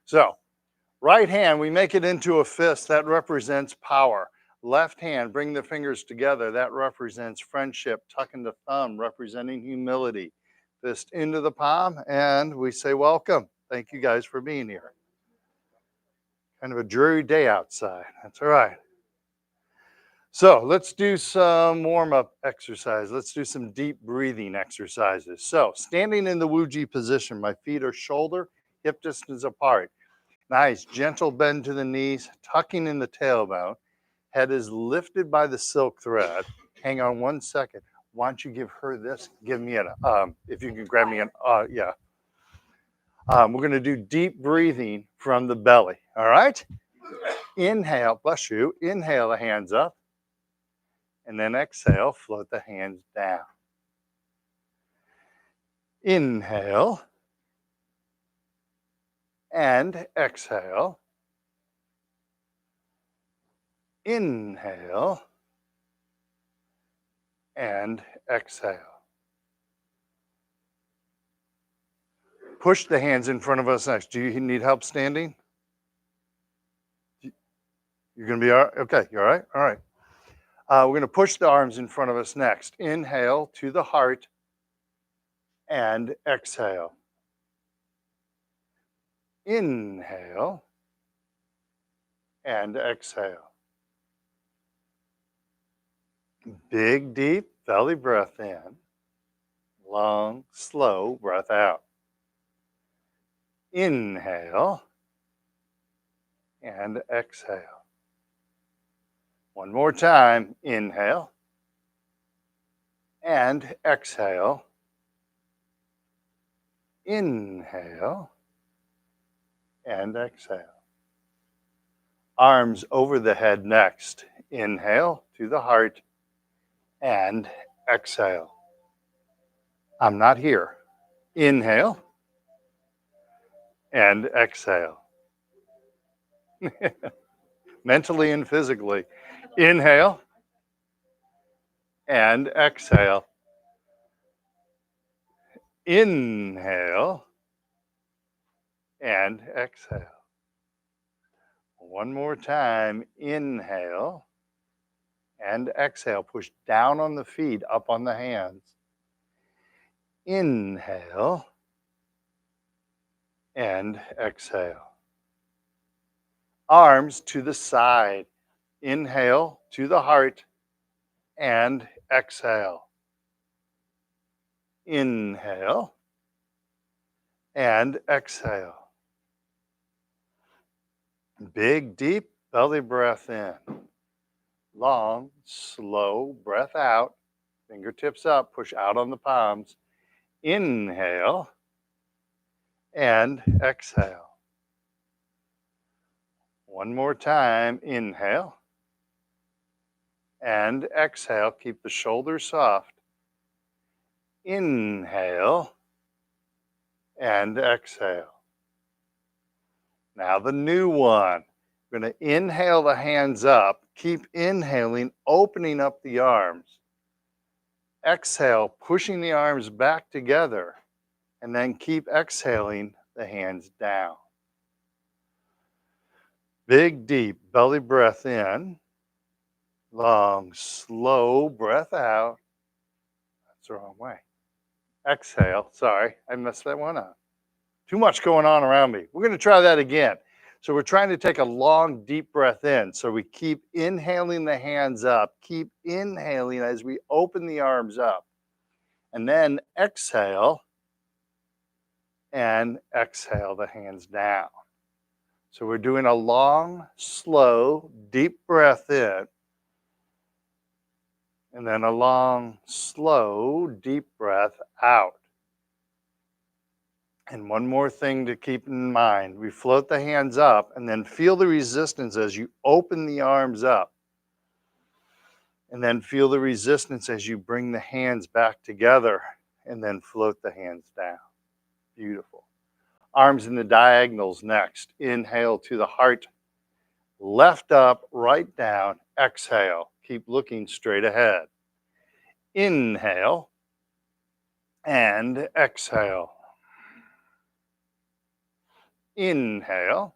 So, right hand, we make it into a fist. That represents power. Left hand, bring the fingers together. That represents friendship. Tucking the thumb, representing humility. Fist into the palm, and we say welcome. Thank you guys for being here. Kind of a dreary day outside. That's all right. So let's do some warm-up exercise. Let's do some deep breathing exercises. So standing in the Wuji position, my feet are shoulder, hip distance apart. Nice, gentle bend to the knees, tucking in the tailbone. Head is lifted by the silk thread. Hang on 1 second. Why don't you give her this? Give me an, if you can grab me an, yeah. We're gonna do deep breathing from the belly, all right? Inhale, bless you. Inhale the hands up. And then exhale, float the hands down. Inhale. And exhale. Inhale. And exhale. Push the hands in front of us next. Do you need help standing? You're going to be all right? Okay, you all right? All right. We're going to push the arms in front of us next. Inhale to the heart and exhale. Inhale and exhale. Big, deep belly breath in. Long, slow breath out. Inhale and exhale. One more time. Inhale and exhale. Inhale and exhale. Arms over the head next. Inhale to the heart and exhale. I'm not here. Inhale and exhale. Mentally and physically. Inhale and exhale. Inhale and exhale. One more time. Inhale and exhale. Push down on the feet, up on the hands. Inhale and exhale. Arms to the side. Inhale to the heart and exhale. Inhale and exhale. Big, deep belly breath in. Long, slow breath out. Fingertips up, push out on the palms. Inhale and exhale. One more time. Inhale and exhale. Keep the shoulders soft. Inhale and exhale. Now the new one. We're going to inhale the hands up. Keep inhaling, opening up the arms. Exhale, pushing the arms back together. And then keep exhaling the hands down. Big, deep belly breath in. Long, slow breath out. That's the wrong way. Exhale. Sorry, I messed that one up. Too much going on around me. We're going to try that again. So we're trying to take a long, deep breath in. So we keep inhaling the hands up. Keep inhaling as we open the arms up. And then exhale. And exhale the hands down. So we're doing a long, slow, deep breath in. And then a long, slow, deep breath out. And one more thing to keep in mind. We float the hands up and then feel the resistance as you open the arms up. And then feel the resistance as you bring the hands back together and then float the hands down. Beautiful. Arms in the diagonals next. Inhale to the heart. Left up, right down. Exhale. Keep looking straight ahead. Inhale and exhale. Inhale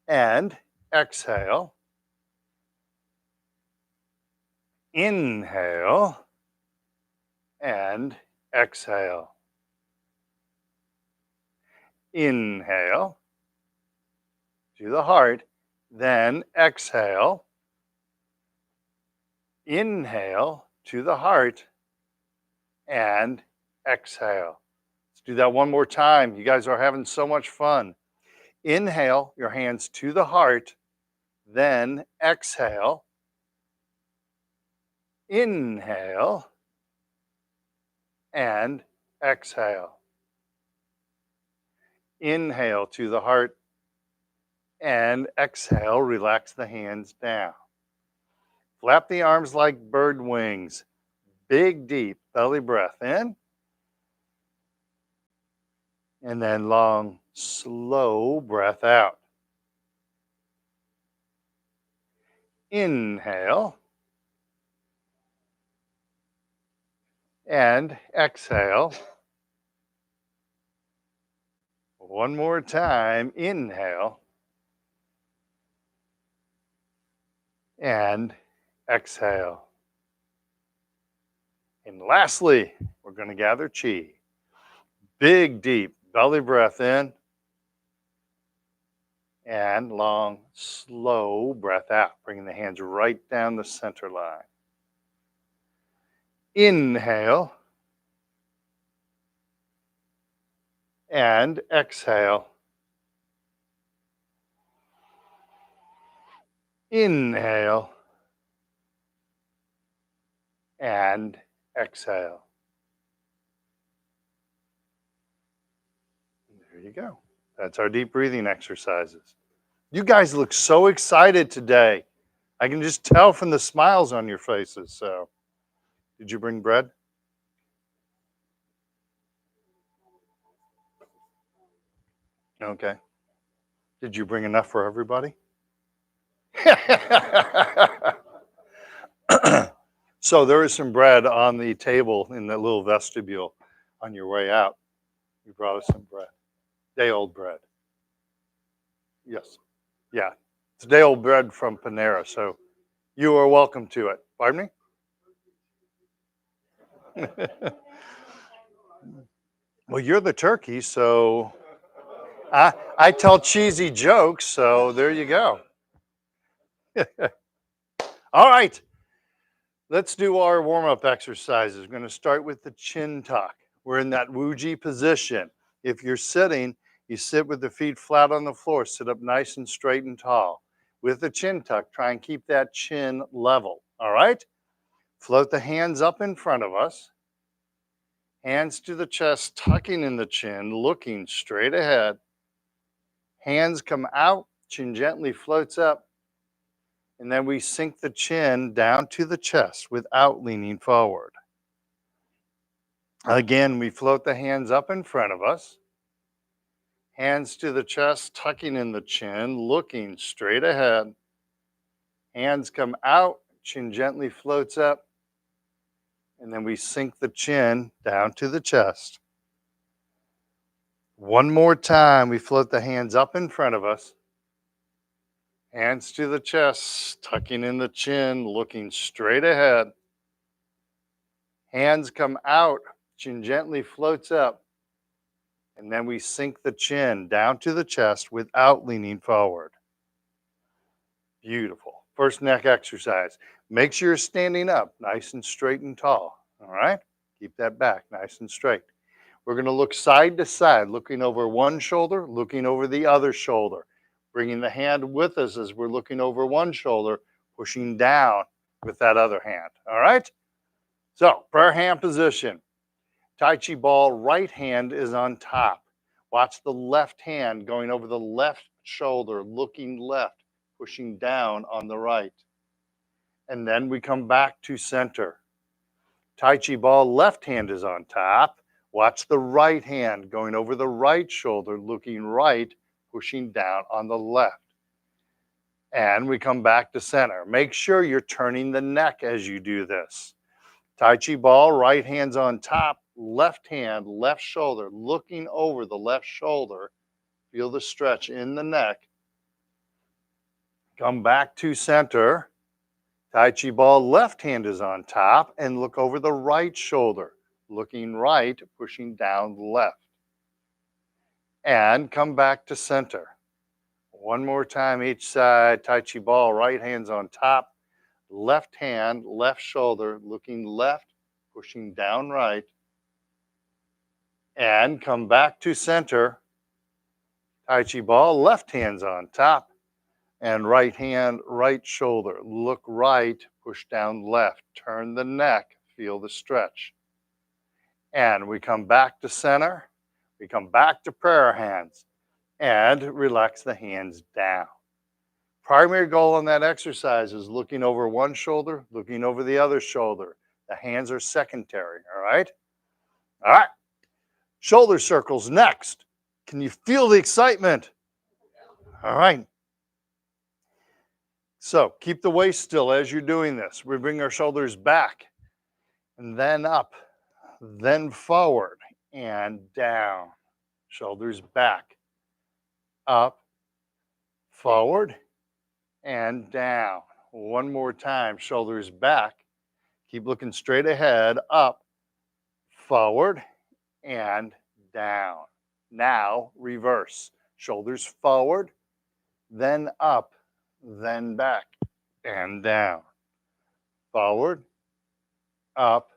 and exhale. Inhale and exhale. Inhale to the heart, then exhale. Inhale to the heart and exhale. Let's do that one more time. You guys are having so much fun. Inhale, your hands to the heart, then exhale. Inhale and exhale. Inhale to the heart and exhale. Relax the hands down. Flap the arms like bird wings. Big, deep belly breath in. And then long, slow breath out. Inhale and exhale. One more time. Inhale and exhale. And lastly, we're going to gather chi. Big, deep belly breath in. And long, slow breath out, bringing the hands right down the center line. Inhale and exhale. Inhale and exhale. There you go. That's our deep breathing exercises. You guys look so excited today. I can just tell from the smiles on your faces. So, did you bring bread? Okay. Did you bring enough for everybody? So there is some bread on the table in the little vestibule on your way out. You brought us some bread. Day old bread. Yes. Yeah. It's day old bread from Panera. So you are welcome to it. Pardon me? Well, you're the turkey, so I tell cheesy jokes, so there you go. All right. Let's do our warm-up exercises. We're going to start with the chin tuck. We're in that Wuji position. If you're sitting, you sit with the feet flat on the floor. Sit up nice and straight and tall. With the chin tuck, try and keep that chin level. All right? Float the hands up in front of us. Hands to the chest, tucking in the chin, looking straight ahead. Hands come out, chin gently floats up. And then we sink the chin down to the chest without leaning forward. Again, we float the hands up in front of us. Hands to the chest, tucking in the chin, looking straight ahead. Hands come out, chin gently floats up. And then we sink the chin down to the chest. One more time, we float the hands up in front of us. Hands to the chest, tucking in the chin, looking straight ahead. Hands come out, chin gently floats up. And then we sink the chin down to the chest without leaning forward. Beautiful. First neck exercise. Make sure you're standing up nice and straight and tall. All right? Keep that back nice and straight. We're going to look side to side, looking over one shoulder, looking over the other shoulder. Bringing the hand with us as we're looking over one shoulder, pushing down with that other hand. All right? So, prayer hand position. Tai Chi ball, right hand is on top. Watch the left hand going over the left shoulder, looking left, pushing down on the right. And then we come back to center. Tai Chi ball, left hand is on top. Watch the right hand going over the right shoulder, looking right, pushing down on the left. And we come back to center. Make sure you're turning the neck as you do this. Tai Chi ball, right hand's on top, left hand, left shoulder, looking over the left shoulder, Feel the stretch in the neck. Come back to center. Tai Chi ball, left hand is on top, and look over the right shoulder. Looking right, pushing down left. And come back to center. One more time each side. Tai Chi ball, right hand's on top. Left hand, left shoulder, looking left, pushing down right. And come back to center. Tai Chi ball, left hand's on top. And right hand, right shoulder. Look right, push down left. Turn the neck, feel the stretch. And we come back to center. We come back to prayer hands. And relax the hands down. Primary goal in that exercise is looking over one shoulder, looking over the other shoulder. The hands are secondary, all right? All right. Shoulder circles next. Can you feel the excitement? All right. So keep the waist still as you're doing this. We bring our shoulders back and then up, then forward and down. Shoulders back, up, forward, and down. One more time. Shoulders back. Keep looking straight ahead, up, forward, and down. Now reverse. Shoulders forward, then up, then back, and down. Forward, up,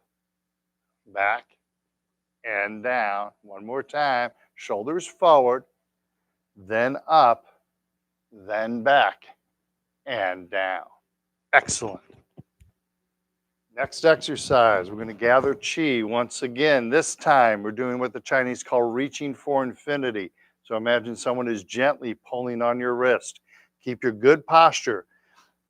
back, and down. One more time. Shoulders forward, then up, then back, and down. Excellent. Next exercise, we're going to gather chi once again. This time, we're doing what the Chinese call reaching for infinity. So imagine someone is gently pulling on your wrist. Keep your good posture.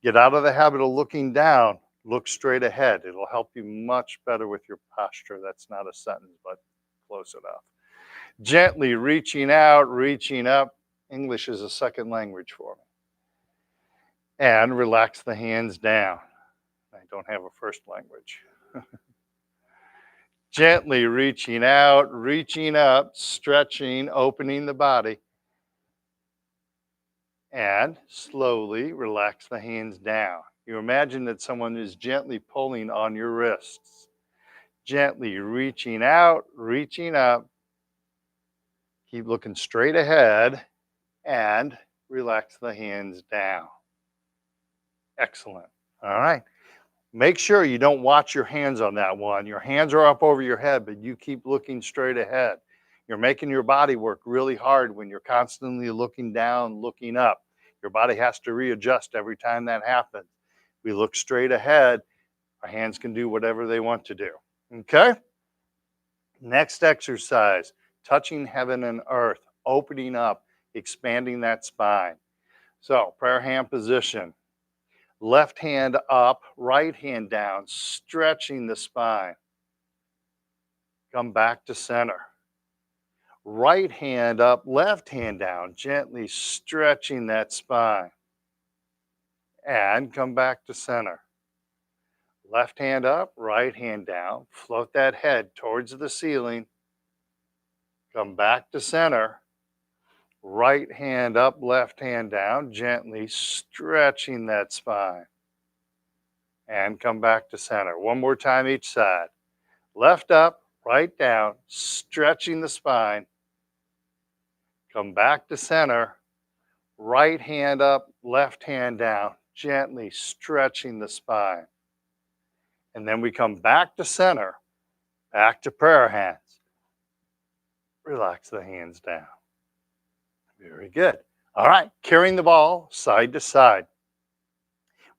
Get out of the habit of looking down. Look straight ahead. It'll help you much better with your posture. That's not a sentence, but close enough. Gently reaching out, reaching up. English is a second language for me. And relax the hands down. I don't have a first language. Gently reaching out, reaching up, stretching, opening the body. And slowly relax the hands down. You imagine that someone is gently pulling on your wrists. Gently reaching out, reaching up. Keep looking straight ahead and relax the hands down. Excellent. All right. Make sure you don't watch your hands on that one. Your hands are up over your head, but you keep looking straight ahead. You're making your body work really hard when you're constantly looking down, looking up. Your body has to readjust every time that happens. We look straight ahead. Our hands can do whatever they want to do. Okay? Next exercise, touching heaven and earth, opening up, expanding that spine. So, prayer hand position. Left hand up, right hand down, stretching the spine. Come back to center. Right hand up, left hand down, gently stretching that spine. And come back to center. Left hand up, right hand down, float that head towards the ceiling. Come back to center. Right hand up, left hand down, gently stretching that spine. And come back to center. One more time each side. Left up, right down, stretching the spine. Come back to center. Right hand up, left hand down, gently stretching the spine. And then we come back to center, back to prayer hands. Relax the hands down. Very good. All right, carrying the ball side to side.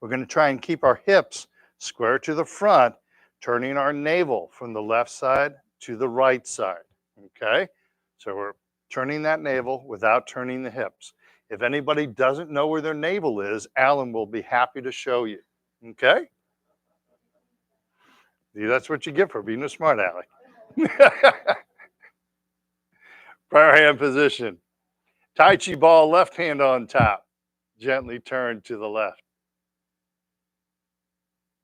We're going to try and keep our hips square to the front, turning our navel from the left side to the right side. Okay? So we're turning that navel without turning the hips. If anybody doesn't know where their navel is, Alan will be happy to show you. Okay? See, that's what you get for being a smart aleck. Prayer hand position. Tai Chi ball, left hand on top. Gently turn to the left.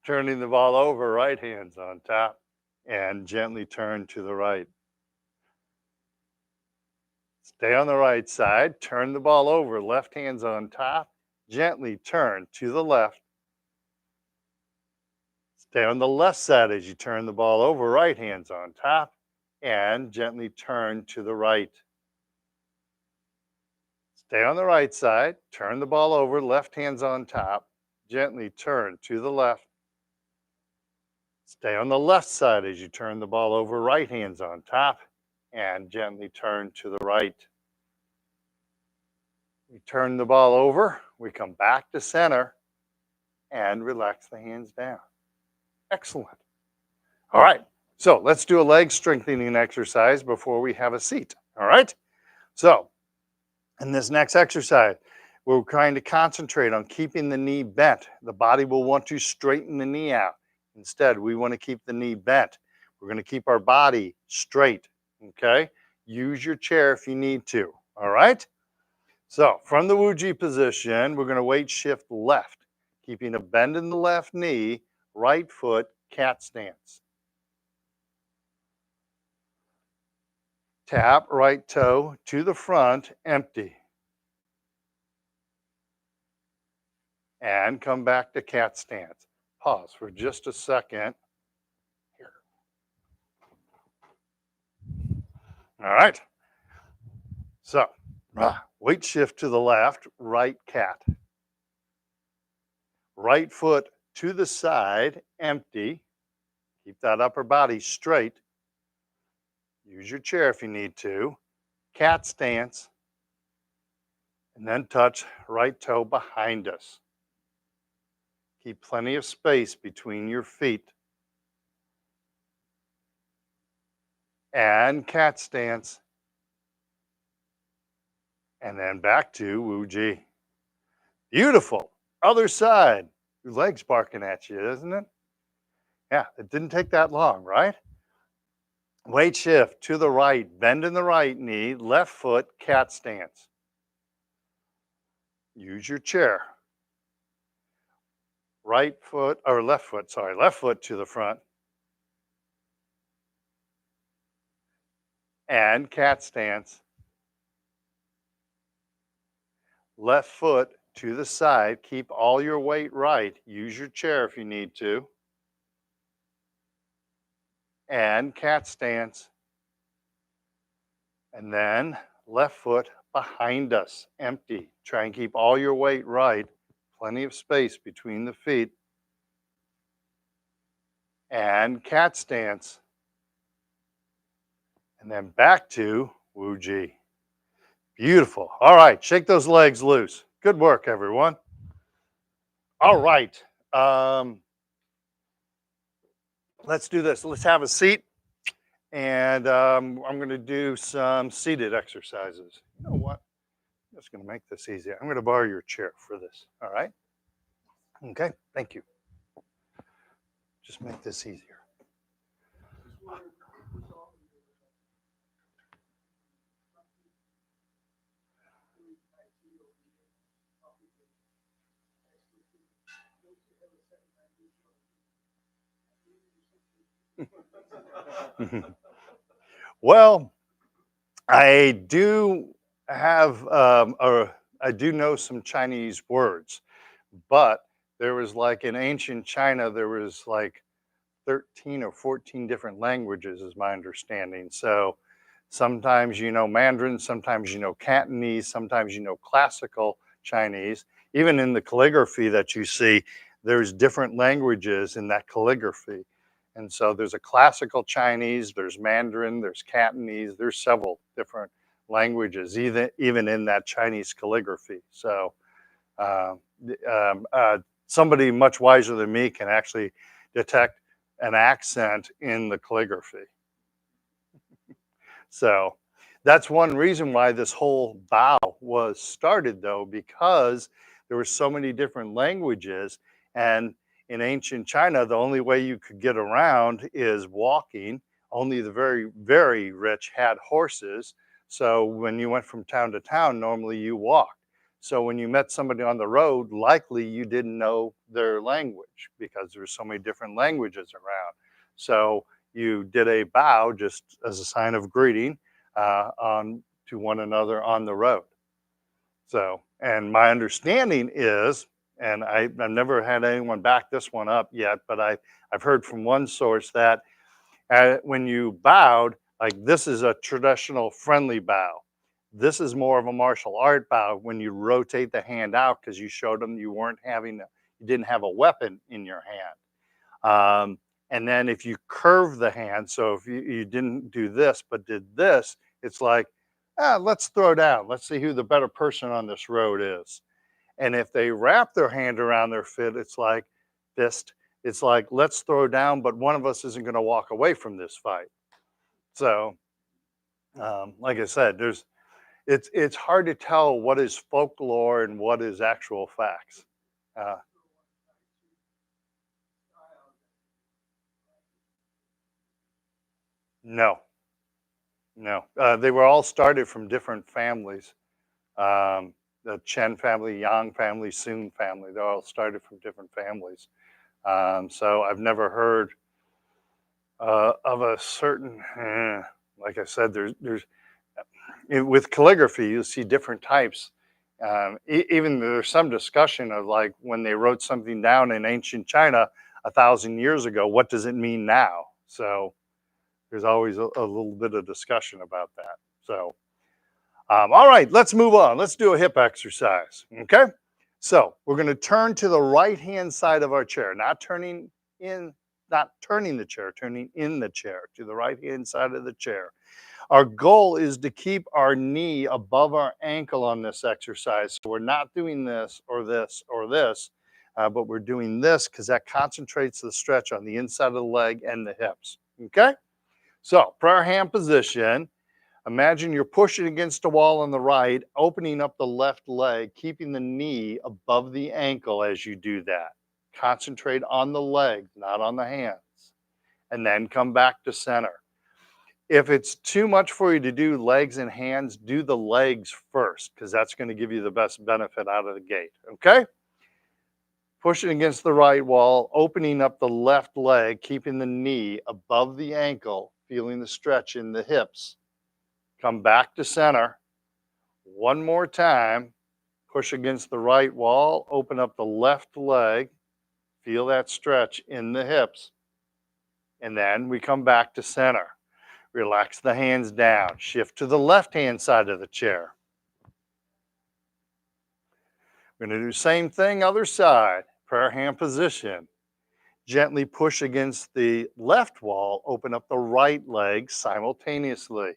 Turning the ball over, right hand's on top. And gently turn to the right. Stay on the right side, turn the ball over, left hand's on top, gently turn to the left. Stay on the left side as you turn the ball over, right hand's on top, and gently turn to the right. Stay on the right side, turn the ball over, left hand's on top, gently turn to the left. Stay on the left side as you turn the ball over, right hand's on top, and gently turn to the right. We turn the ball over, we come back to center, and relax the hands down. Excellent. All right, so let's do a leg strengthening exercise before we have a seat. All right, so in this next exercise, we're trying to concentrate on keeping the knee bent. The body will want to straighten the knee out. Instead, we want to keep the knee bent. We're going to keep our body straight, okay? Use your chair if you need to, all right? So from the Wuji position, we're going to weight shift left, keeping a bend in the left knee, right foot, cat stance. Tap right toe to the front, empty. And come back to cat stance. Pause for just a second. Here. All right. So, weight shift to the left, right cat. Right foot to the side, empty. Keep that upper body straight. Use your chair if you need to. Cat stance. And then touch right toe behind us. Keep plenty of space between your feet. And cat stance. And then back to Wuji. Beautiful. Other side. Your leg's barking at you, isn't it? Yeah, it didn't take that long, right? Weight shift to the right, bend in the right knee, left foot, cat stance. Use your chair. Right foot, or left foot, sorry, left foot to the front. And cat stance. Left foot to the side. Keep all your weight right. Use your chair if you need to. And cat stance. And then left foot behind us, empty. Try and keep all your weight right. Plenty of space between the feet. And cat stance. And then back to Wuji. Beautiful. All right, shake those legs loose. Good work, everyone. All right. Let's do this. Let's have a seat. And I'm going to do some seated exercises. You know what? I'm just going to make this easier. I'm going to borrow your chair for this. All right? Okay, thank you. Just make this easier. Well, I do have, I do know some Chinese words, but there was like in ancient China, there was like 13 or 14 different languages, is my understanding. So sometimes you know Mandarin, sometimes you know Cantonese, sometimes you know classical Chinese. Even in the calligraphy that you see, there's different languages in that calligraphy. And so there's a classical Chinese, there's Mandarin, there's Cantonese, there's several different languages, even in that Chinese calligraphy. So uh, somebody much wiser than me can actually detect an accent in the calligraphy. So that's one reason why this whole bow was started, though, because there were so many different languages. And in ancient China, the only way you could get around is walking. Only the very, very rich had horses. So when you went from town to town, normally you walked. So when you met somebody on the road, likely you didn't know their language because there were so many different languages around. So you did a bow just as a sign of greeting on to one another on the road. So, and my understanding is, and I've never had anyone back this one up yet, but I've heard from one source that when you bowed, like this is a traditional friendly bow. This is more of a martial art bow when you rotate the hand out because you showed them you weren't having, you didn't have a weapon in your hand. And then if you curve the hand, so if you didn't do this but did this, it's like, let's throw down. Let's see who the better person on this road is. And if they wrap their hand around their foot, it's like fist. It's like, let's throw down, but one of us isn't going to walk away from this fight. So, like I said, it's hard to tell what is folklore and what is actual facts. Uh, no, no, they were all started from different families. The Chen family, Yang family, Sun family. They're all started from different families. So I've never heard of a certain. Like I said, with calligraphy, you see different types. Even there's some discussion of like when they wrote something down in ancient China 1,000 years ago, what does it mean now? So there's always a little bit of discussion about that. So, all right, let's move on. Let's do a hip exercise. Okay. So we're going to turn to the right hand side of our chair, in, not turning the chair, turning in the chair to the right hand side of the chair. Our goal is to keep our knee above our ankle on this exercise. So we're not doing this or this or this, but we're doing this because that concentrates the stretch on the inside of the leg and the hips. Okay? So prayer hand position. Imagine you're pushing against a wall on the right, opening up the left leg, keeping the knee above the ankle as you do that. Concentrate on the leg, not on the hands. And then come back to center. If it's too much for you to do legs and hands, do the legs first because that's going to give you the best benefit out of the gate. Okay? Pushing against the right wall, opening up the left leg, keeping the knee above the ankle, feeling the stretch in the hips. Come back to center. One more time. Push against the right wall, open up the left leg, feel that stretch in the hips. And then we come back to center. Relax the hands down. Shift to the left-hand side of the chair. We're going to do the same thing, other side. Prayer hand position. Gently push against the left wall. Open up the right leg simultaneously.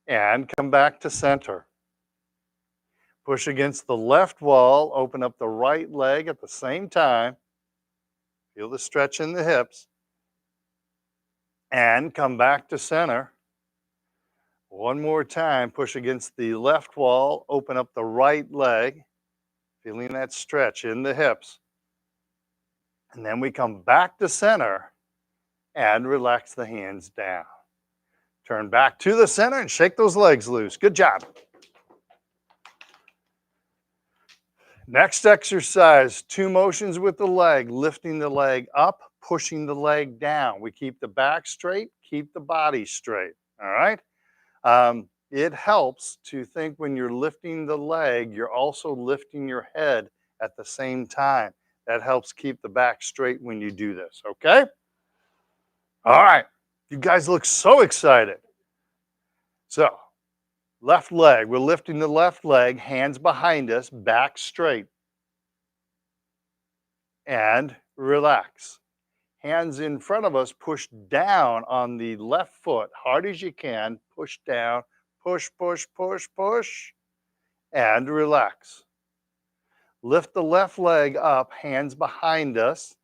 And come back to center. Push against the left wall. Open up the right leg at the same time. Feel the stretch in the hips. And come back to center. One more time, push against the left wall, open up the right leg, feeling that stretch in the hips. And then we come back to center and relax the hands down. Turn back to the center and shake those legs loose. Good job. Next exercise, 2 motions with the leg, lifting the leg up, pushing the leg down. We keep the back straight, keep the body straight. All right. It helps to think when you're lifting the leg, you're also lifting your head at the same time. That helps keep the back straight when you do this, okay? All right, you guys look so excited. So, left leg, we're lifting the left leg, hands behind us, back straight. And relax. Hands in front of us, push down on the left foot, hard as you can, push down, push, push, push, push, and relax. Lift the left leg up, hands behind us.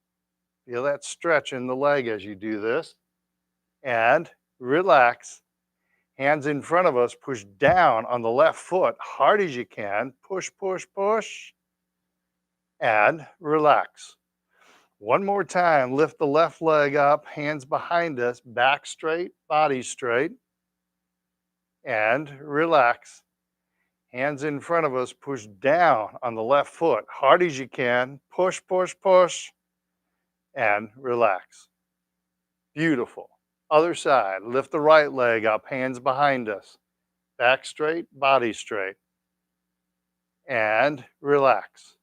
Feel that stretch in the leg as you do this. And relax. Hands in front of us, push down on the left foot, hard as you can. Push, push, push. And relax. One more time, lift the left leg up, hands behind us, back straight, body straight. And relax. Hands in front of us, push down on the left foot, hard as you can. Push, push, push, and relax. Beautiful. Other side. Lift the right leg up, hands behind us. Back straight, body straight. And relax.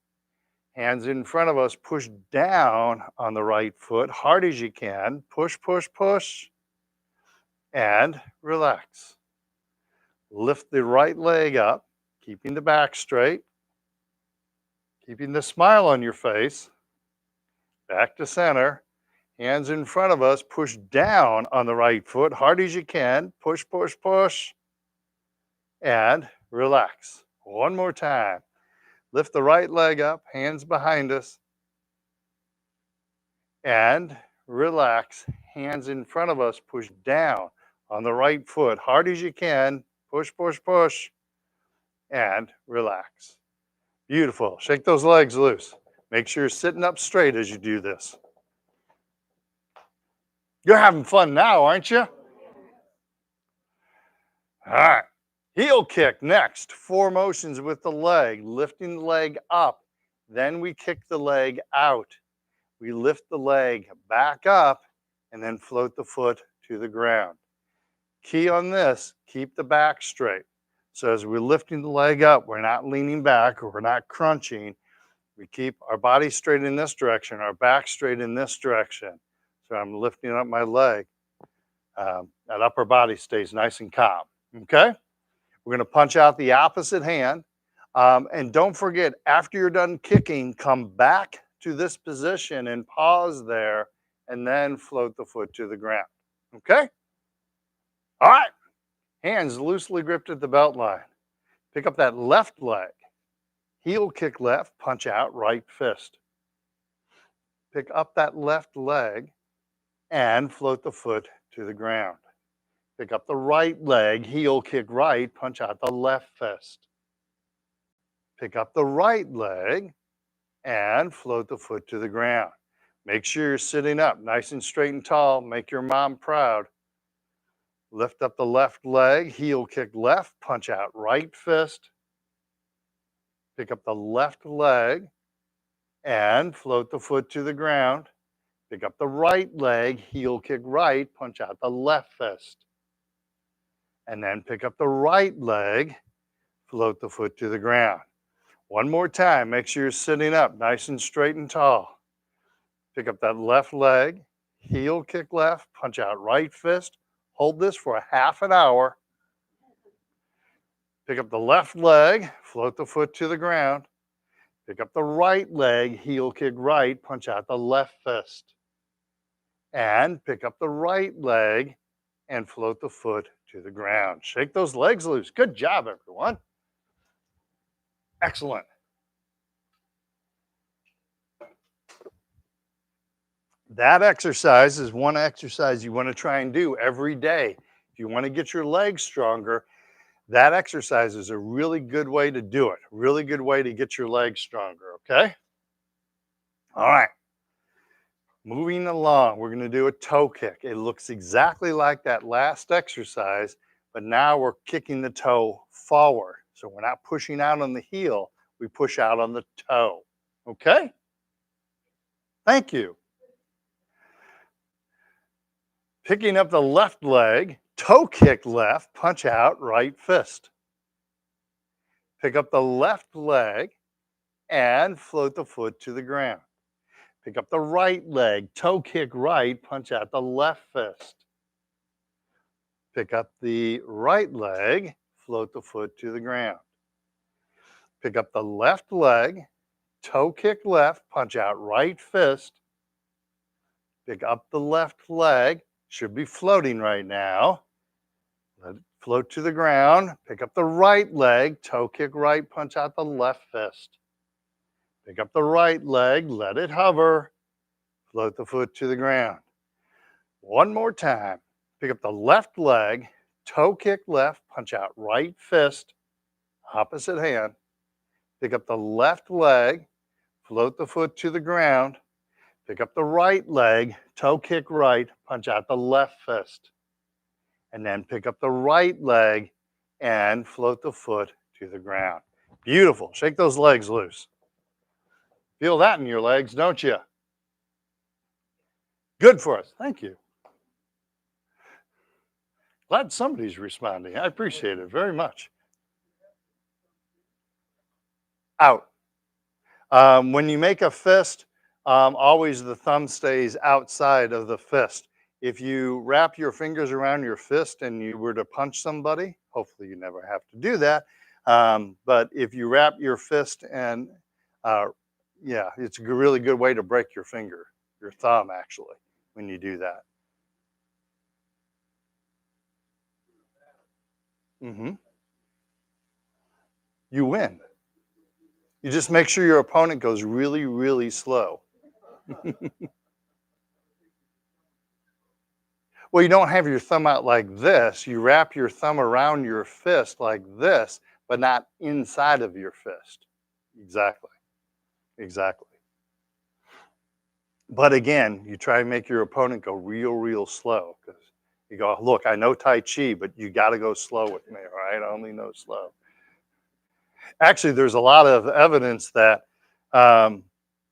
Hands in front of us, push down on the right foot, hard as you can. Push, push, push. And relax. Lift the right leg up, keeping the back straight, keeping the smile on your face. Back to center. Hands in front of us, push down on the right foot, hard as you can. Push, push, push. And relax. One more time. Lift the right leg up, hands behind us. And relax. Hands in front of us, push down on the right foot, hard as you can. Push, push, push. And relax. Beautiful. Shake those legs loose. Make sure you're sitting up straight as you do this. You're having fun now, aren't you? All right. Heel kick next. 4 motions with the leg, lifting the leg up. Then we kick the leg out. We lift the leg back up and then float the foot to the ground. Key on this, keep the back straight. So as we're lifting the leg up, we're not leaning back or we're not crunching. We keep our body straight in this direction, our back straight in this direction. So I'm lifting up my leg. That upper body stays nice and calm. Okay? We're going to punch out the opposite hand. And don't forget, after you're done kicking, come back to this position and pause there and then float the foot to the ground. Okay? All right. Hands loosely gripped at the belt line. Pick up that left leg. Heel kick left, punch out right fist. Pick up that left leg and float the foot to the ground. Pick up the right leg, heel kick right, punch out the left fist. Pick up the right leg and float the foot to the ground. Make sure you're sitting up nice and straight and tall. Make your mom proud. Lift up the left leg, heel kick left, punch out right fist. Pick up the left leg and float the foot to the ground. Pick up the right leg, heel kick right, punch out the left fist. And then pick up the right leg, float the foot to the ground. One more time, make sure you're sitting up nice and straight and tall. Pick up that left leg, heel kick left, punch out right fist. Hold this for a half an hour. Pick up the left leg, float the foot to the ground. Pick up the right leg, heel kick right, punch out the left fist. And pick up the right leg and float the foot to the ground. Shake those legs loose. Good job, everyone. Excellent. That exercise is one exercise you want to try and do every day. If you want to get your legs stronger, that exercise is a really good way to do it. Really good way to get your legs stronger, okay? All right. Moving along, we're going to do a toe kick. It looks exactly like that last exercise, but now we're kicking the toe forward. So we're not pushing out on the heel, we push out on the toe. Okay? Thank you. Picking up the left leg, toe kick left, punch out right fist. Pick up the left leg and float the foot to the ground. Pick up the right leg, toe kick right, punch out the left fist. Pick up the right leg, float the foot to the ground. Pick up the left leg, toe kick left, punch out right fist. Pick up the left leg, should be floating right now. Let it float to the ground. Pick up the right leg, toe kick right, punch out the left fist. Pick up the right leg, let it hover, float the foot to the ground. One more time. Pick up the left leg, toe kick left, punch out right fist, opposite hand. Pick up the left leg, float the foot to the ground. Pick up the right leg, toe kick right, punch out the left fist. And then pick up the right leg and float the foot to the ground. Beautiful. Shake those legs loose. Feel that in your legs, don't you? Good for us. Thank you. Glad somebody's responding. I appreciate it very much. Out. When you make a fist, always the thumb stays outside of the fist. If you wrap your fingers around your fist and you were to punch somebody, hopefully you never have to do that. But if you wrap your fist and, uh, yeah, it's a really good way to break your finger, your thumb actually, when you do that. Hmm. You win. You just make sure your opponent goes really, really slow. Well, you don't have your thumb out like this. You wrap your thumb around your fist like this, but not inside of your fist. Exactly. Exactly. But again, you try and make your opponent go real, real slow because you go, look, I know Tai Chi, but you got to go slow with me, all right? I only know slow. Actually, there's a lot of evidence that, um,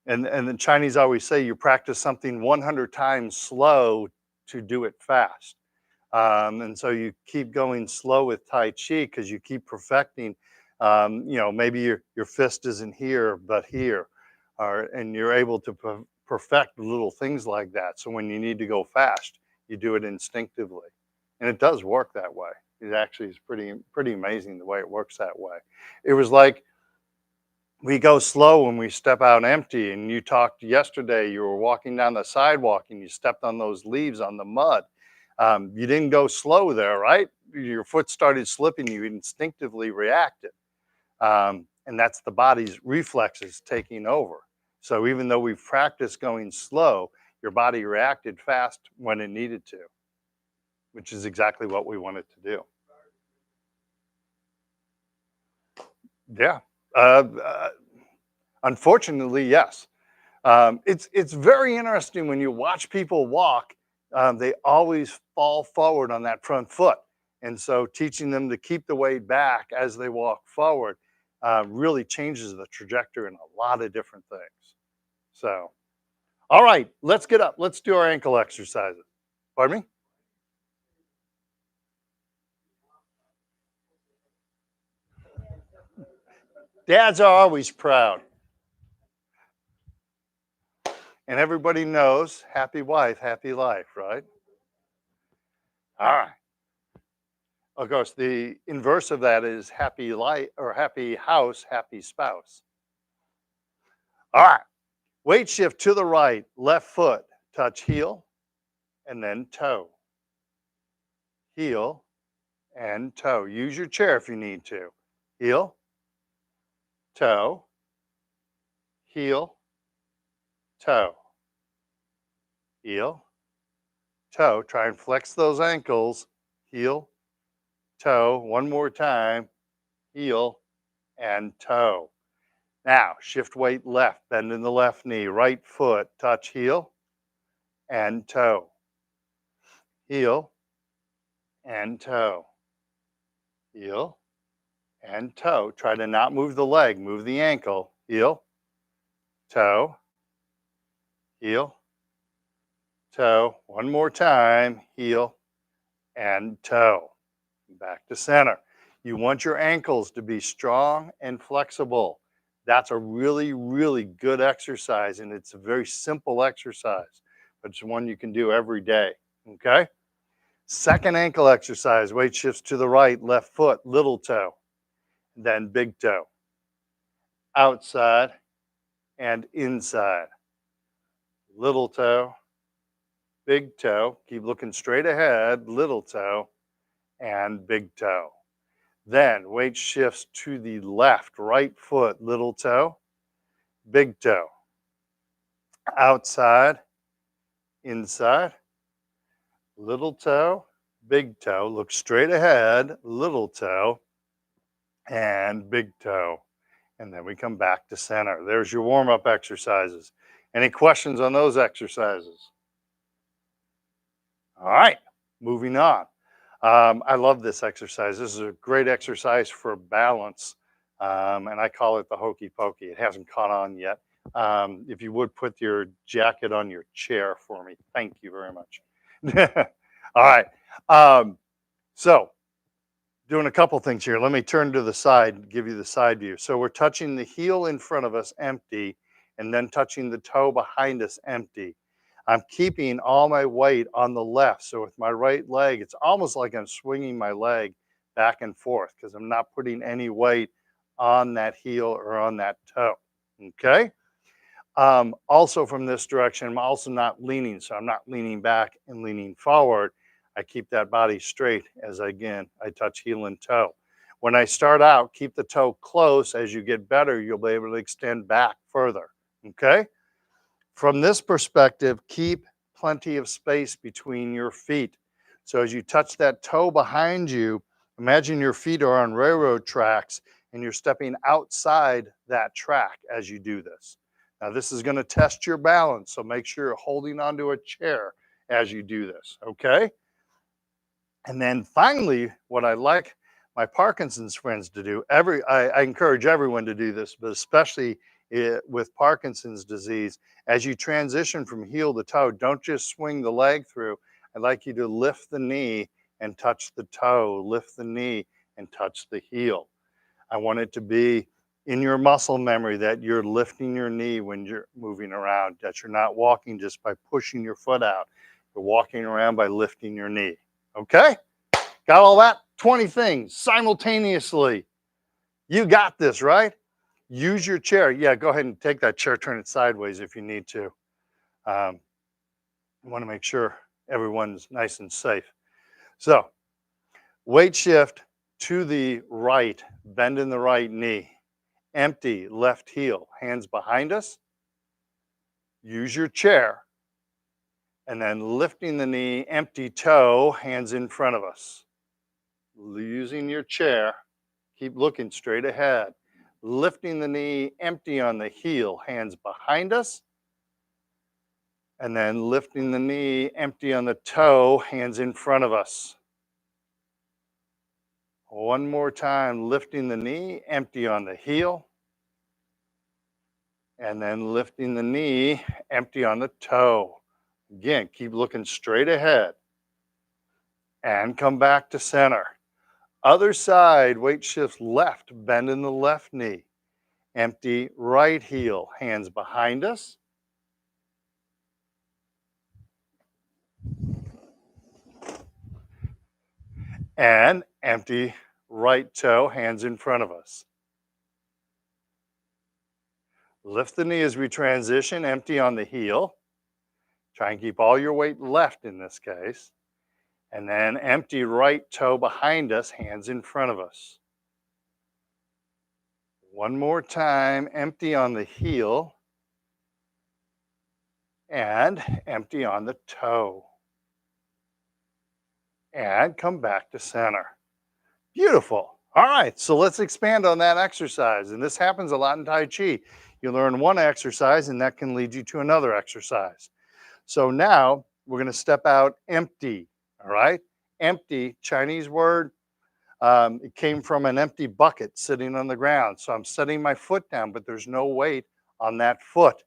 and the Chinese always say you practice something 100 times slow to do it fast. And so you keep going slow with Tai Chi because you keep perfecting. Maybe your fist isn't here, but here, and you're able to perfect little things like that. So when you need to go fast, you do it instinctively, and it does work that way. It actually is pretty amazing the way it works that way. It was like we go slow when we step out empty. And you talked yesterday, you were walking down the sidewalk and you stepped on those leaves on the mud. You didn't go slow there, right? Your foot started slipping, you instinctively reacted. And that's the body's reflexes taking over. So even though we've practiced going slow, your body reacted fast when it needed to, which is exactly what we want it to do. Yeah. Unfortunately, yes. It's very interesting when you watch people walk. They always fall forward on that front foot, and so teaching them to keep the weight back as they walk forward really changes the trajectory in a lot of different things. So, all right, let's get up. Let's do our ankle exercises. Pardon me? Dads are always proud, and everybody knows happy wife, happy life, right? All right. Of course, the inverse of that is happy life or happy house, happy spouse. All right. Weight shift to the right, left foot, touch heel and then toe. Heel and toe. Use your chair if you need to. Heel, toe, heel, toe, heel, toe. Try and flex those ankles. Heel, toe. One more time. Heel and toe. Now, shift weight left, bend in the left knee, right foot, touch heel and toe. Heel and toe. Heel and toe. Try to not move the leg, move the ankle. Heel, toe, heel, toe. One more time. Heel and toe. Back to center. You want your ankles to be strong and flexible. That's a really, really good exercise, and it's a very simple exercise, but it's one you can do every day. Okay? Second ankle exercise, weight shifts to the right, left foot, little toe, then big toe. Outside and inside. Little toe, big toe. Keep looking straight ahead, little toe, and big toe. Then weight shifts to the left, right foot, little toe, big toe. Outside, inside, little toe, big toe. Look straight ahead, little toe, and big toe. And then we come back to center. There's your warm up exercises. Any questions on those exercises? All right, moving on. I love this exercise. This is a great exercise for balance, and I call it the hokey pokey. It hasn't caught on yet. If you would put your jacket on your chair for me, thank you very much. All right. Um, So doing a couple things here. Let me turn to the side and give you the side view. So we're touching the heel in front of us empty, and then touching the toe behind us empty. I'm keeping all my weight on the left. So with my right leg, it's almost like I'm swinging my leg back and forth because I'm not putting any weight on that heel or on that toe. Okay. Also from this direction, I'm also not leaning. So I'm not leaning back and leaning forward. I keep that body straight as again, I touch heel and toe. When I start out, keep the toe close. As you get better, you'll be able to extend back further. Okay. From this perspective, keep plenty of space between your feet. So as you touch that toe behind you, imagine your feet are on railroad tracks and you're stepping outside that track as you do this. Now, this is going to test your balance, so make sure you're holding onto a chair as you do this, okay? And then finally, what I like my Parkinson's friends to do, I encourage everyone to do this, but especially with Parkinson's disease, as you transition from heel to toe, don't just swing the leg through. I'd like you to lift the knee and touch the toe, lift the knee and touch the heel. I want it to be in your muscle memory that you're lifting your knee when you're moving around, that you're not walking just by pushing your foot out. You're walking around by lifting your knee. Okay? Got all that? 20 things simultaneously. You got this, right? Use your chair. Yeah, go ahead and take that chair, turn it sideways if you need to. You want to make sure everyone's nice and safe. So, weight shift to the right, bend in the right knee, empty left heel, hands behind us. Use your chair, and then lifting the knee, empty toe, hands in front of us. Using your chair, keep looking straight ahead. Lifting the knee, empty on the heel, hands behind us. And then lifting the knee, empty on the toe, hands in front of us. One more time, lifting the knee, empty on the heel. And then lifting the knee, empty on the toe. Again, keep looking straight ahead. And come back to center. Other side, weight shifts left, bend in the left knee. Empty right heel, hands behind us. And empty right toe, hands in front of us. Lift the knee as we transition, empty on the heel. Try and keep all your weight left in this case. And then empty right toe behind us, hands in front of us. One more time, empty on the heel and empty on the toe. And come back to center. Beautiful. All right, so let's expand on that exercise. And this happens a lot in Tai Chi. You learn one exercise and that can lead you to another exercise. So now we're going to step out empty. All right, empty, Chinese word. It came from an empty bucket sitting on the ground. So I'm setting my foot down, but there's no weight on that foot.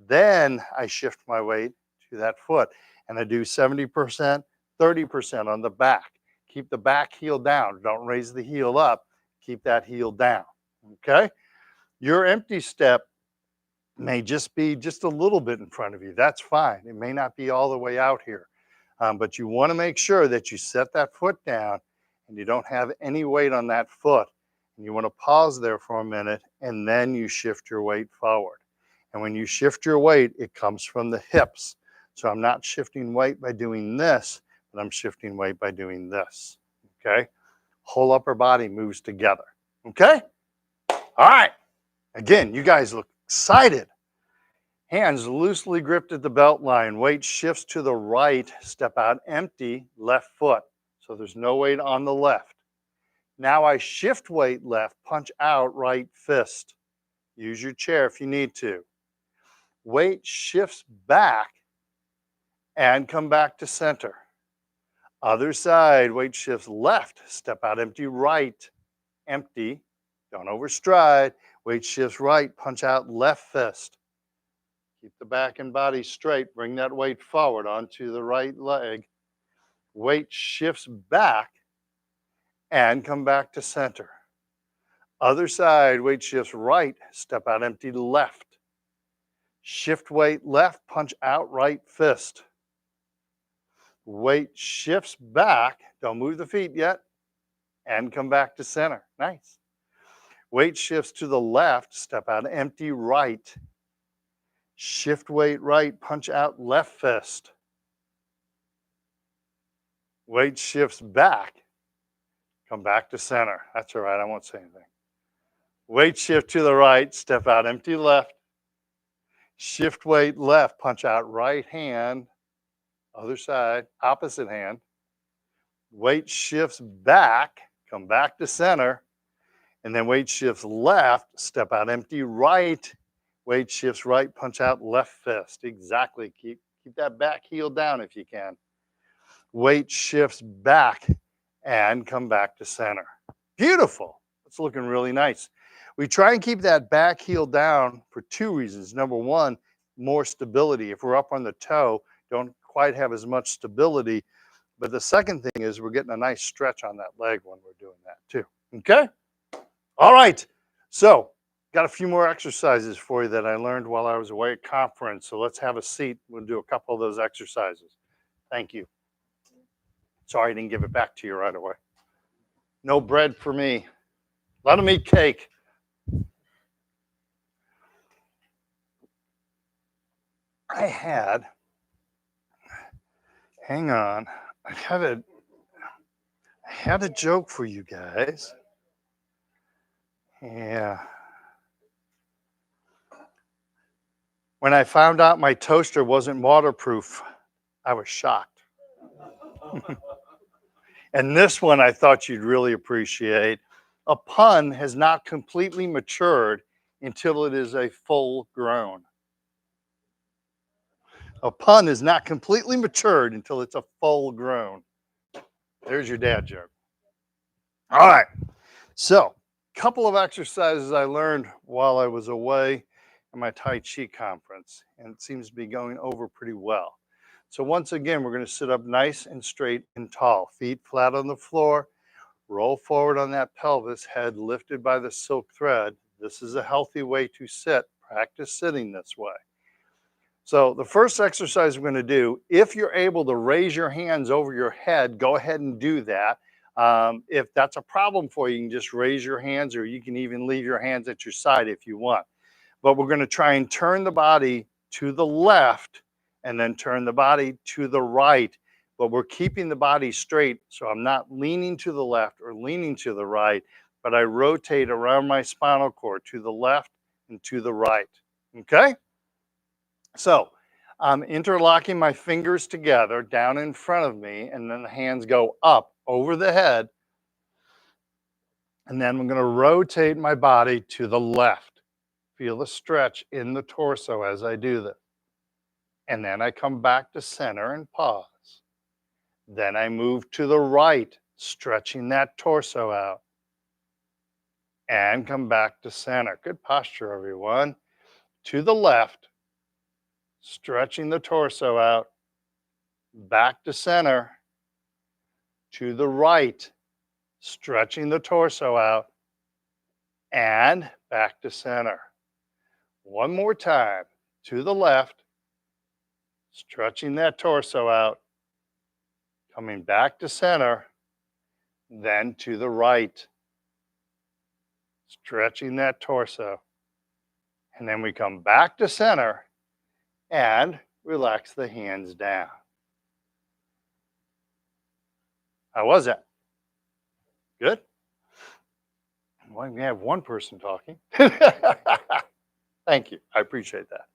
Then I shift my weight to that foot and I do 70%, 30% on the back. Keep the back heel down. Don't raise the heel up. Keep that heel down. Okay. Your empty step may just be just a little bit in front of you. That's fine. It may not be all the way out here. But you want to make sure that you set that foot down and you don't have any weight on that foot. And you want to pause there for a minute and then you shift your weight forward. And when you shift your weight, it comes from the hips. So I'm not shifting weight by doing this, but I'm shifting weight by doing this. Okay? Whole upper body moves together. Okay? All right. Again, you guys look excited. Hands loosely gripped at the belt line. Weight shifts to the right. Step out empty, left foot. So there's no weight on the left. Now I shift weight left, punch out right fist. Use your chair if you need to. Weight shifts back and come back to center. Other side, weight shifts left. Step out empty right. Empty. Don't overstride. Weight shifts right, punch out left fist. Keep the back and body straight. Bring that weight forward onto the right leg. Weight shifts back and come back to center. Other side, weight shifts right, step out empty left. Shift weight left, punch out right fist. Weight shifts back, don't move the feet yet, and come back to center. Nice. Weight shifts to the left, step out empty right. Shift weight right, punch out left fist. Weight shifts back, come back to center. That's all right, I won't say anything. Weight shift to the right, step out empty left. Shift weight left, punch out right hand, other side, opposite hand. Weight shifts back, come back to center. And then weight shifts left, step out empty right. Weight shifts right, punch out left fist. Exactly. Keep that back heel down if you can. Weight shifts back and come back to center. Beautiful. It's looking really nice. We try and keep that back heel down for two reasons. Number one, more stability. If we're up on the toe, don't quite have as much stability. But the second thing is we're getting a nice stretch on that leg when we're doing that too. Okay? All right. So, got a few more exercises for you that I learned while I was away at conference. So let's have a seat. We'll do a couple of those exercises. Thank you. Sorry I didn't give it back to you right away. No bread for me. Let them eat cake. Hang on. I had a joke for you guys. Yeah. When I found out my toaster wasn't waterproof, I was shocked. And this one I thought you'd really appreciate. A pun has not completely matured until it is a full grown. A pun is not completely matured until it's a full grown. There's your dad joke. All right. So, a couple of exercises I learned while I was away at my Tai Chi conference, and it seems to be going over pretty well. So, once again, we're going to sit up nice and straight and tall, feet flat on the floor, roll forward on that pelvis, head lifted by the silk thread. This is a healthy way to sit. Practice sitting this way. So the first exercise we're going to do, if you're able to raise your hands over your head, go ahead and do that. If that's a problem for you, you can just raise your hands, or you can even leave your hands at your side if you want. But we're going to try and turn the body to the left and then turn the body to the right. But we're keeping the body straight, so I'm not leaning to the left or leaning to the right, but I rotate around my spinal cord to the left and to the right. Okay? So I'm interlocking my fingers together down in front of me, and then the hands go up over the head. And then I'm going to rotate my body to the left. Feel the stretch in the torso as I do this. And then I come back to center and pause. Then I move to the right, stretching that torso out. And come back to center. Good posture, everyone. To the left, stretching the torso out. Back to center. To the right, stretching the torso out. And back to center. One more time. To the left, stretching that torso out. Coming back to center. Then to the right, stretching that torso. And then we come back to center and relax the hands down. How was that? Good? Well, we have one person talking. Thank you. I appreciate that.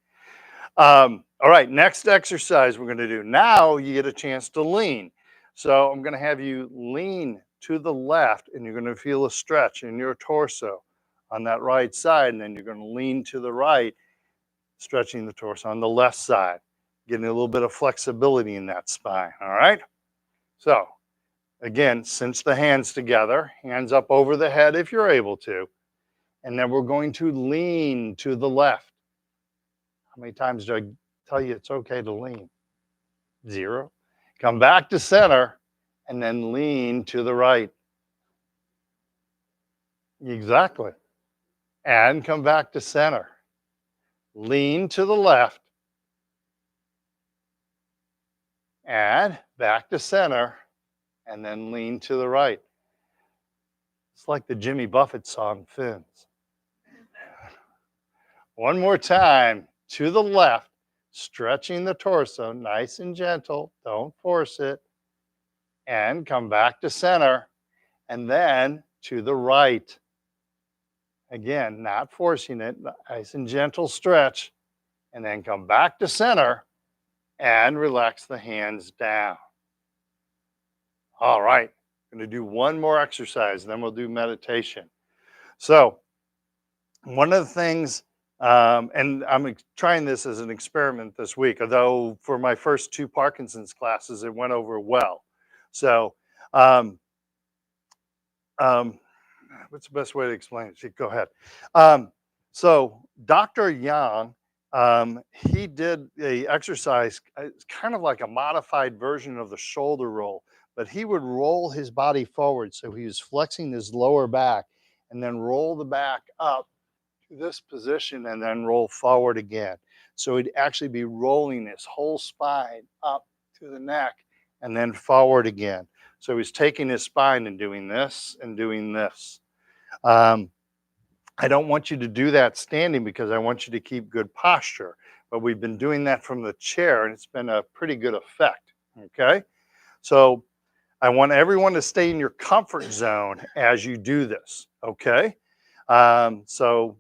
All right, next exercise we're going to do. Now you get a chance to lean. So I'm going to have you lean to the left, and you're going to feel a stretch in your torso on that right side, and then you're going to lean to the right, stretching the torso on the left side, getting a little bit of flexibility in that spine. All right? So again, cinch the hands together, hands up over the head if you're able to, and then we're going to lean to the left. How many times do I tell you it's okay to lean? 0. Come back to center and then lean to the right. Exactly. And come back to center. Lean to the left and back to center and then lean to the right. It's like the Jimmy Buffett song, Fins. One more time to the left, stretching the torso, nice and gentle. Don't force it. And come back to center and then to the right. Again, not forcing it, nice and gentle stretch. And then come back to center and relax the hands down. All right, I'm going to do one more exercise, then we'll do meditation. So, one of the things, and I'm trying this as an experiment this week, although for my first two Parkinson's classes, it went over well. So, um, um, what's the best way to explain it? Go ahead. So, Dr. Yang, he did a exercise, it's kind of like a modified version of the shoulder roll, but he would roll his body forward. So he was flexing his lower back and then roll the back up to this position and then roll forward again. So he'd actually be rolling his whole spine up to the neck and then forward again. So he's taking his spine and doing this and doing this. Um, I don't want you to do that standing because I want you to keep good posture. But we've been doing that from the chair and it's been a pretty good effect. Okay. So I want everyone to stay in your comfort zone as you do this. Okay. So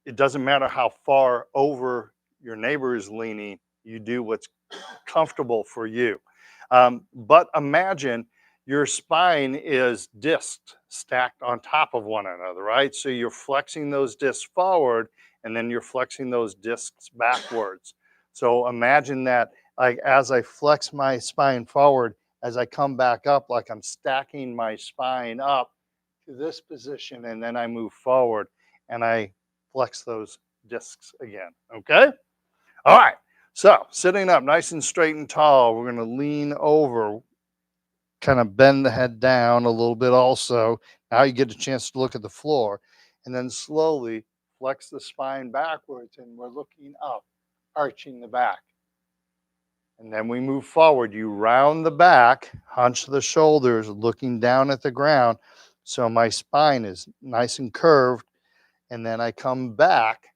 it doesn't matter how far over your neighbor is leaning, you do what's comfortable for you. But imagine your spine is discs stacked on top of one another, right? So you're flexing those discs forward and then you're flexing those discs backwards. So imagine that, like, as I flex my spine forward, as I come back up, like I'm stacking my spine up to this position and then I move forward and I flex those discs again. Okay. All right. So sitting up nice and straight and tall, we're going to lean over, kind of bend the head down a little bit also. Now you get a chance to look at the floor and then slowly flex the spine backwards and we're looking up, arching the back. And then we move forward. You round the back, hunch the shoulders, looking down at the ground. So my spine is nice and curved. And then I come back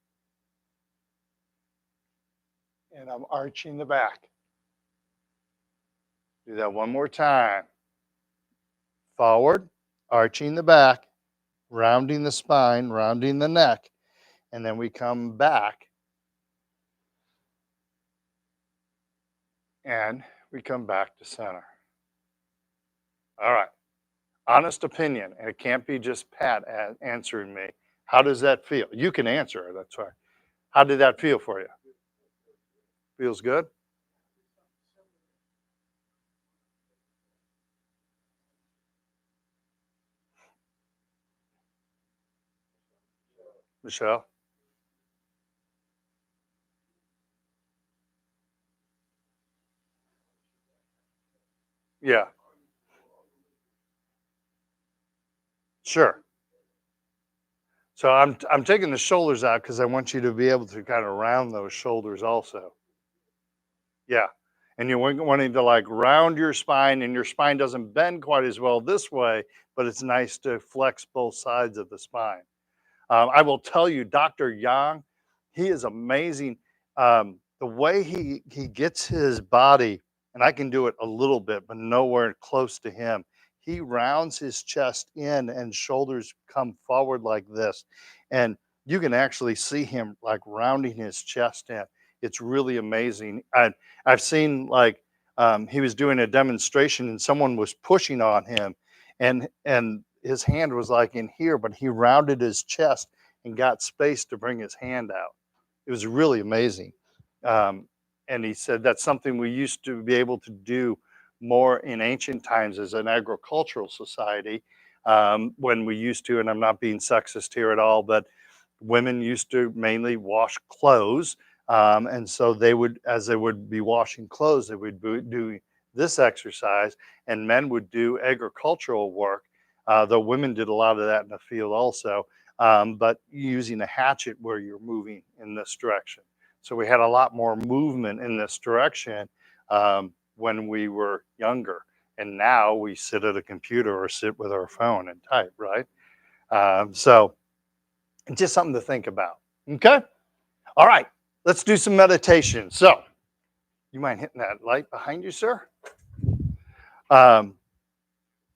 and I'm arching the back. Do that one more time. Forward, arching the back, rounding the spine, rounding the neck, and then we come back and we come back to center. All right. Honest opinion, and it can't be just Pat answering me. How does that feel? You can answer it. That's right. How did that feel for you? Feels good? Michelle? Yeah, sure. So I'm taking the shoulders out because I want you to be able to kind of round those shoulders also. Yeah. And you're wanting to like round your spine, and your spine doesn't bend quite as well this way, but it's nice to flex both sides of the spine. I will tell you, Dr. Yang, he is amazing. The way he gets his body, and I can do it a little bit, but nowhere close to him. He rounds his chest in, and shoulders come forward like this, and you can actually see him like rounding his chest in. It's really amazing. I've seen like he was doing a demonstration, and someone was pushing on him, and his hand was like in here, but he rounded his chest and got space to bring his hand out. It was really amazing. Um, and he said that's something we used to be able to do more in ancient times as an agricultural society, when we used to, and I'm not being sexist here at all, but women used to mainly wash clothes. And so they would, as they would be washing clothes, they would do this exercise, and men would do agricultural work Though women did a lot of that in the field also, but using a hatchet where you're moving in this direction. So we had a lot more movement in this direction when we were younger. And now we sit at a computer or sit with our phone and type, right? So just something to think about. Okay. All right. Let's do some meditation. So, you mind hitting that light behind you, sir? Um,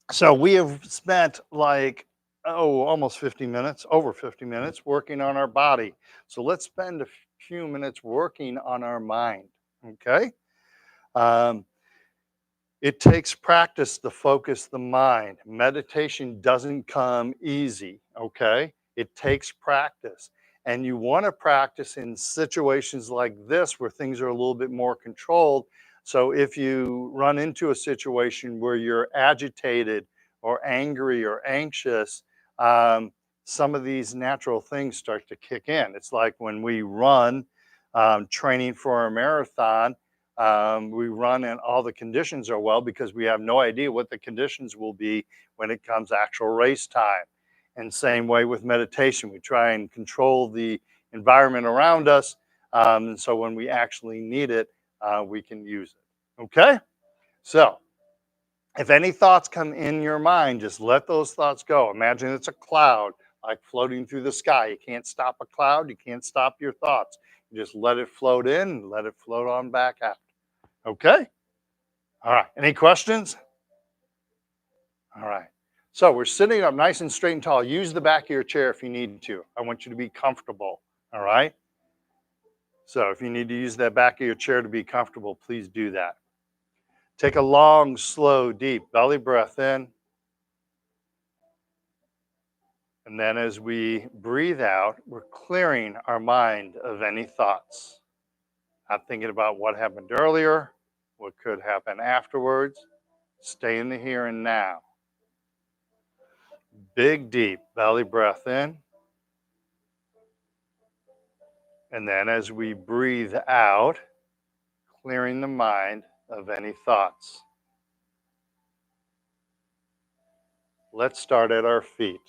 so we have spent like, oh, almost 50 minutes, over 50 minutes working on our body. So let's spend a few minutes working on our mind. Okay. Um, it takes practice to focus the mind. Meditation doesn't come easy. Okay. It takes practice. And you want to practice in situations like this where things are a little bit more controlled. So if you run into a situation where you're agitated or angry or anxious, um, some of these natural things start to kick in. It's like when we run, training for a marathon, we run and all the conditions are well because we have no idea what the conditions will be when it comes actual race time. And same way with meditation, we try and control the environment around us. And so when we actually need it, we can use it. Okay? So if any thoughts come in your mind, just let those thoughts go. Imagine it's a cloud like floating through the sky. You can't stop a cloud, you can't stop your thoughts. You just let it float in and let it float on back out. Okay? All right. Any questions? All right. So we're sitting up nice and straight and tall. Use the back of your chair if you need to. I want you to be comfortable. All right. So if you need to use that back of your chair to be comfortable, please do that. Take a long, slow, deep belly breath in. And then as we breathe out, we're clearing our mind of any thoughts. Not thinking about what happened earlier, what could happen afterwards. Stay in the here and now. Big, deep belly breath in. And then as we breathe out, clearing the mind of any thoughts. Let's start at our feet.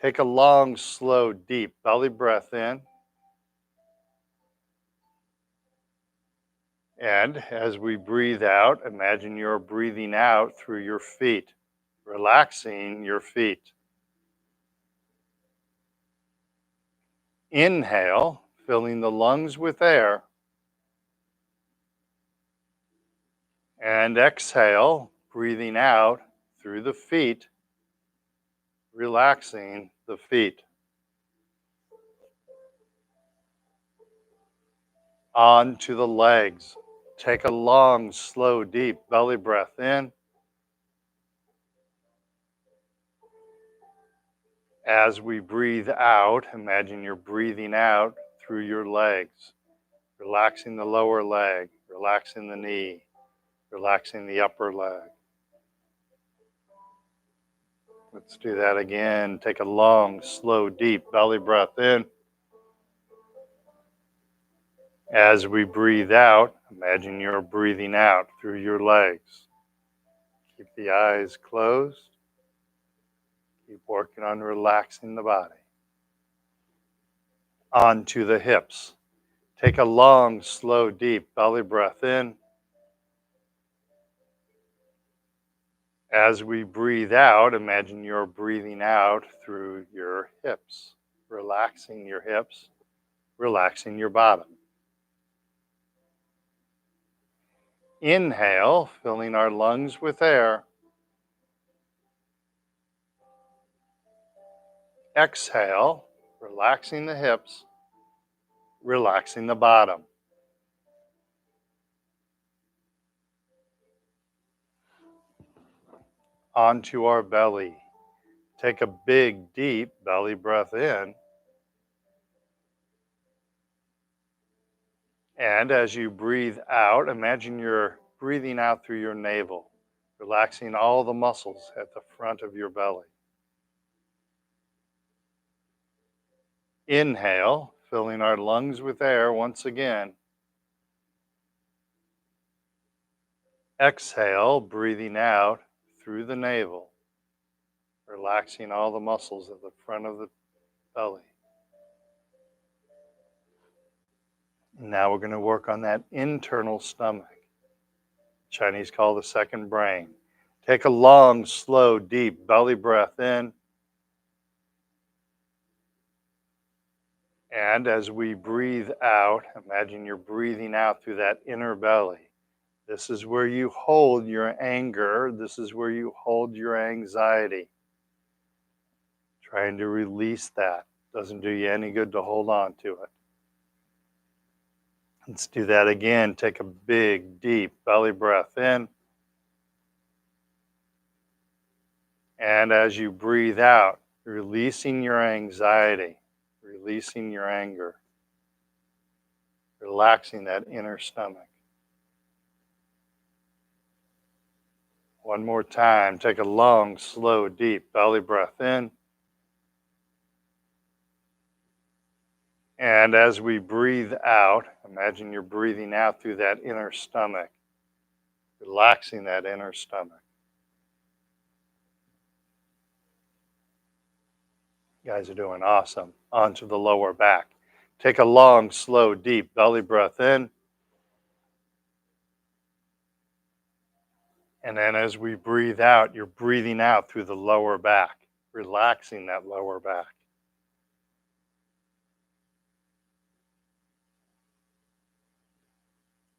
Take a long, slow, deep belly breath in. And as we breathe out, imagine you're breathing out through your feet, relaxing your feet. Inhale, filling the lungs with air. And exhale, breathing out through the feet, relaxing the feet. On to the legs. Take a long, slow, deep belly breath in. As we breathe out, imagine you're breathing out through your legs, relaxing the lower leg, relaxing the knee, relaxing the upper leg. Let's do that again. Take a long, slow, deep belly breath in. As we breathe out, imagine you're breathing out through your legs. Keep the eyes closed. Keep working on relaxing the body. Onto the hips. Take a long, slow, deep belly breath in. As we breathe out, imagine you're breathing out through your hips, relaxing your hips, relaxing your bottom. Inhale, filling our lungs with air. Exhale, relaxing the hips, relaxing the bottom. Onto our belly. Take a big, deep belly breath in. And as you breathe out, imagine you're breathing out through your navel, relaxing all the muscles at the front of your belly. Inhale, filling our lungs with air once again. Exhale, breathing out through the navel, relaxing all the muscles at the front of the belly. Now we're going to work on that internal stomach. Chinese call the second brain. Take a long, slow, deep belly breath in. And as we breathe out, imagine you're breathing out through that inner belly. This is where you hold your anger. This is where you hold your anxiety. Trying to release that. Doesn't do you any good to hold on to it. Let's do that again. Take a big, deep belly breath in. And as you breathe out, releasing your anxiety, releasing your anger, relaxing that inner stomach. One more time. Take a long, slow, deep belly breath in. And as we breathe out, imagine you're breathing out through that inner stomach, relaxing that inner stomach. You guys are doing awesome. Onto the lower back. Take a long, slow, deep belly breath in. And then as we breathe out, you're breathing out through the lower back, relaxing that lower back.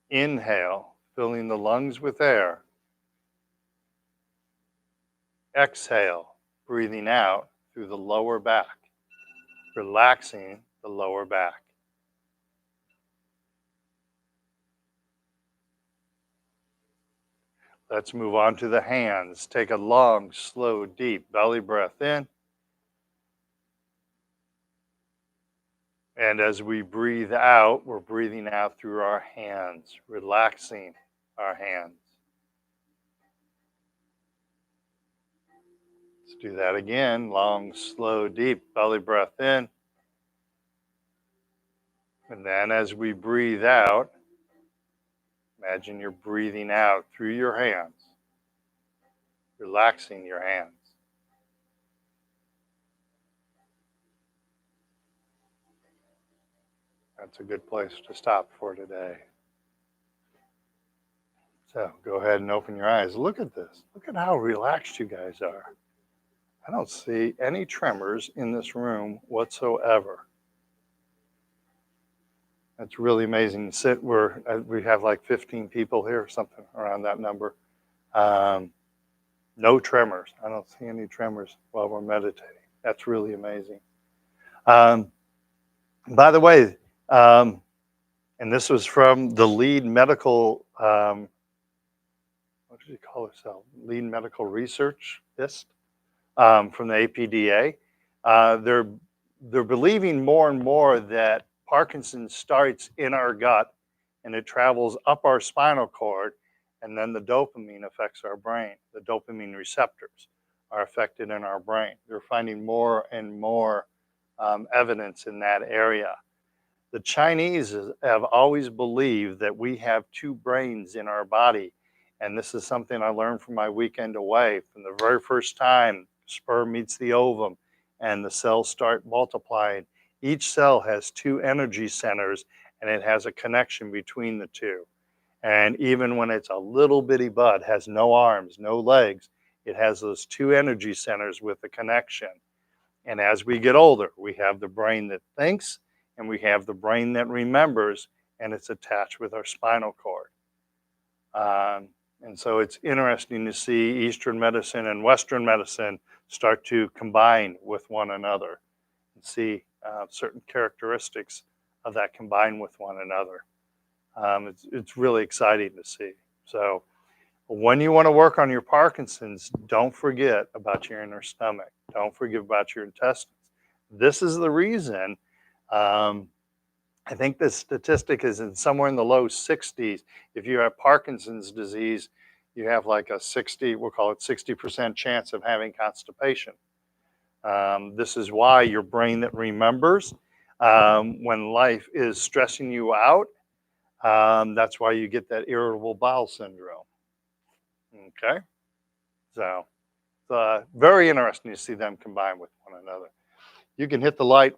Inhale, filling the lungs with air. Exhale, breathing out through the lower back, relaxing the lower back. Let's move on to the hands. Take a long, slow, deep belly breath in. And as we breathe out, we're breathing out through our hands, relaxing our hands. Let's do that again. Long, slow, deep belly breath in. And then as we breathe out, imagine you're breathing out through your hands, relaxing your hands. That's a good place to stop for today. So go ahead and open your eyes. Look at this. Look at how relaxed you guys are. I don't see any tremors in this room whatsoever. That's really amazing. We have like 15 people here, something around that number. No tremors. I don't see any tremors while we're meditating. That's really amazing. By the way, and this was from the lead medical, what did he call herself? Lead medical researchist from the APDA. They're believing more and more that Parkinson's starts in our gut and it travels up our spinal cord, and then the dopamine affects our brain. The dopamine receptors are affected in our brain. They're finding more and more evidence in that area. The Chinese have always believed that we have two brains in our body. And this is something I learned from my weekend away. From the very first time sperm meets the ovum and the cells start multiplying, each cell has two energy centers and it has a connection between the two. And even when it's a little bitty bud, has no arms, no legs, it has those two energy centers with a connection. And as we get older, we have the brain that thinks and we have the brain that remembers, and it's attached with our spinal cord. And so it's interesting to see Eastern medicine and Western medicine start to combine with one another and see certain characteristics of that combine with one another. It's really exciting to see. So when you want to work on your Parkinson's, don't forget about your inner stomach. Don't forget about your intestines. This is the reason. I think the statistic is somewhere in the low 60s. If you have Parkinson's disease, you have like a 60, we'll call it 60% chance of having constipation. This is why your brain that remembers when life is stressing you out, that's why you get that irritable bowel syndrome. Okay, so very interesting to see them combine with one another. You can hit the light.